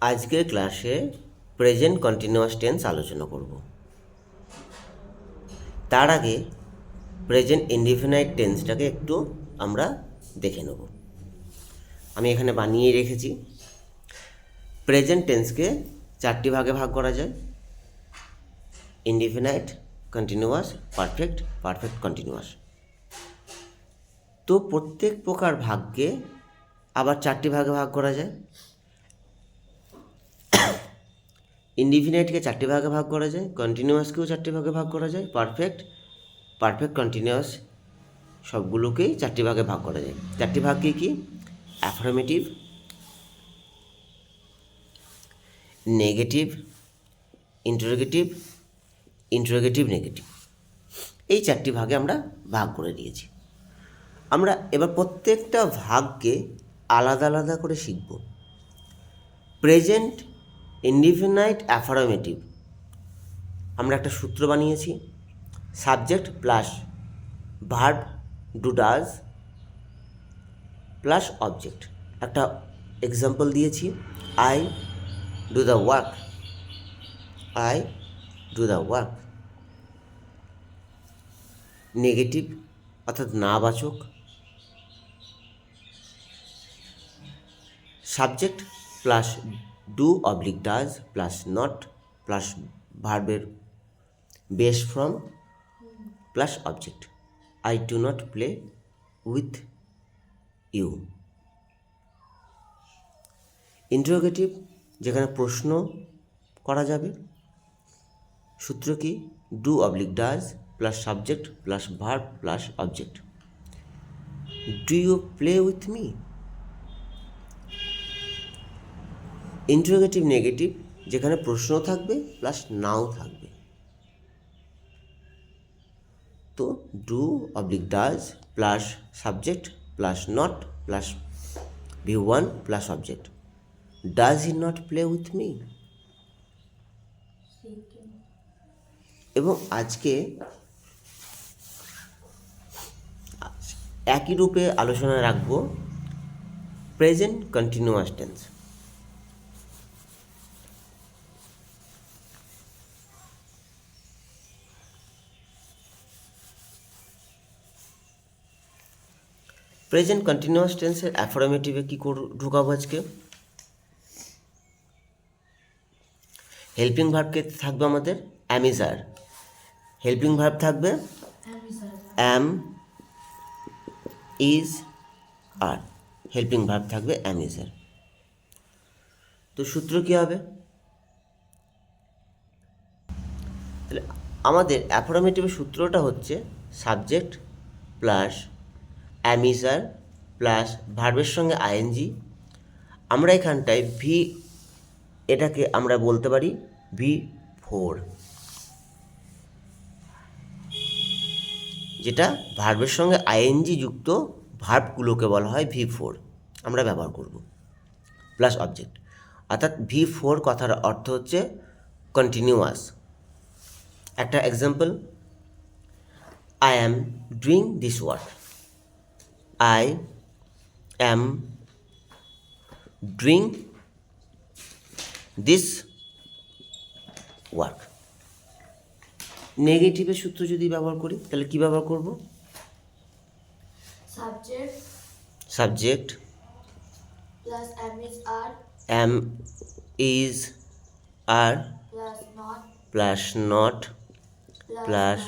আজকের ক্লাসে present continuous tense আলোচনা করব। তার আগে প্রেজেন্ট ইনডিফিনাইট টেন্সটাকে একটু আমরা দেখে নেব। আমি এখানে বানিয়ে রেখেছি। প্রেজেন্ট টেন্সকে চারটি ভাগে ভাগ করা যায়: indefinite, continuous, perfect, perfect continuous. তো প্রত্যেক প্রকার ভাগকে আবার চারটি ভাগে ভাগ করা যায়। ইনডিফিনাইটকে চারটি ভাগে ভাগ করা যায়, কন্টিনিউয়াসকেও চারটি ভাগে ভাগ করা যায়, পারফেক্ট, পারফেক্ট কন্টিনিউয়াস সবগুলোকেই চারটি ভাগে ভাগ করা যায়। চারটি ভাগ কী কী? Affirmative, negative, interrogative, interrogative negative, এই চারটি ভাগে আমরা ভাগ করে দিয়েছি। আমরা এবার প্রত্যেকটা ভাগকে আলাদা আলাদা করে শিখব। প্রেজেন্ট ইনডিফিনাইট অ্যাফার্মেটিভ আমরা একটা সূত্র বানিয়েছি, subject plus verb do does plus object. একটা এক্সাম্পল দিয়েছি, I do the work, I do the work. Negative অর্থাৎ নাবাচক, subject plus do oblique does plus not plus ভার্বের base form plus object. I do not play with you. Interrogative যেখানে প্রশ্ন করা যাবে, সূত্র কি? Do oblique does plus subject plus verb plus object. Do you play with me? Interrogative negative যেখানে প্রশ্ন থাকবে প্লাস নাও থাকবে, তো do oblique does plus subject plus not plus V1 plus object. Does he not play with me? এবং আজকে একই রূপে আলোচনা রাখব present continuous tense. Present continuous টেন্সের অ্যাফার্মেটিভে কী ঢোকাবো আজকে? হেল্পিং ভার্বকে থাকবে আমাদের অ্যামিজার। হেল্পিং ভার্ব থাকবে অ্যাম, ইজ, আর। হেল্পিং ভার্ব থাকবে অ্যামিজার। তো সূত্র কী হবে? তাহলে আমাদের অ্যাফার্মেটিভের সূত্রটা হচ্ছে সাবজেক্ট প্লাস অ্যামিজার প্লাস ভার্বের সঙ্গে আইএনজি। আমরা এখানটায় ভি, এটাকে আমরা বলতে পারি V4, যেটা ভার্বের সঙ্গে আইএনজি যুক্ত ভার্বগুলোকে বলা হয় V4, আমরা ব্যবহার করব প্লাস অবজেক্ট। অর্থাৎ V4 কথার অর্থ হচ্ছে কন্টিনিউয়াস। একটা example, I am doing this work, I am doing this work. নেগেটিভের সূত্র যদি ব্যবহার করি তাহলে কী ব্যবহার করব? Subject plus am is are plus not plus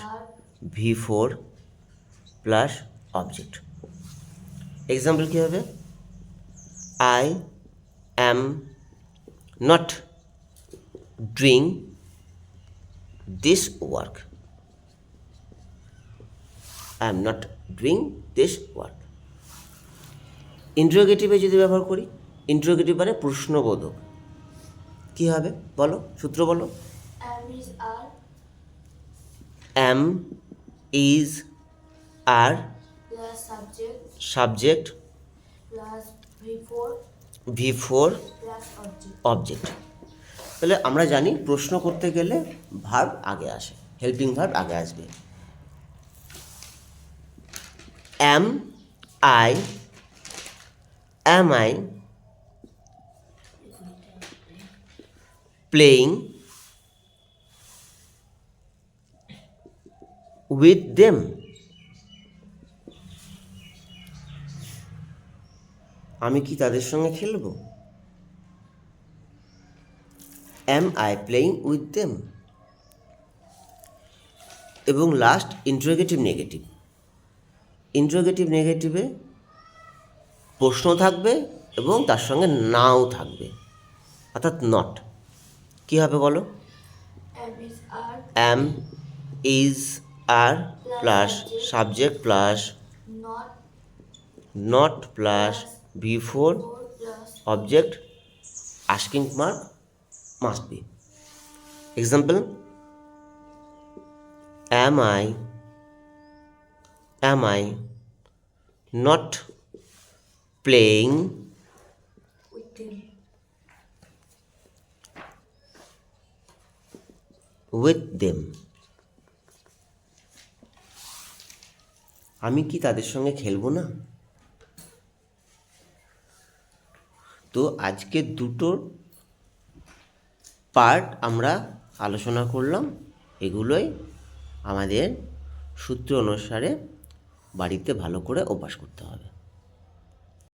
V4 plus object. Example কী হবে? I am not doing this work, I am not doing this work. ইন্টারোগেটিভে যদি ব্যবহার করি, ইন্টারোগেটিভ মানে প্রশ্নবোধক, কী হবে বলো? সূত্র বলো। Am, is, are subject V4 object. তাহলে আমরা জানি প্রশ্ন করতে গেলে ভার্ব আগে আসে, হেল্পিং ভার্ব আগে আসবে। Am I playing with them. আমি কি তাদের সঙ্গে খেলবো? Am I playing with them. এবং লাস্ট ইন্টারোগেটিভ নেগেটিভ। ইন্টারোগেটিভ নেগেটিভে প্রশ্ন থাকবে এবং তার সঙ্গে নাও থাকবে, অর্থাৎ নট। কী হবে বলো? am is are am is are plus subject plus not not plus V four or plus object asking mark must be. Example, am I not playing with them. with them? আমি কি তাদের সঙ্গে খেলবো না? তো আজকে দুটোর পার্ট আমরা আলোচনা করলাম। এগুলোই আমাদের সূত্র অনুসারে বাড়িতে ভালো করে অভ্যাস করতে হবে।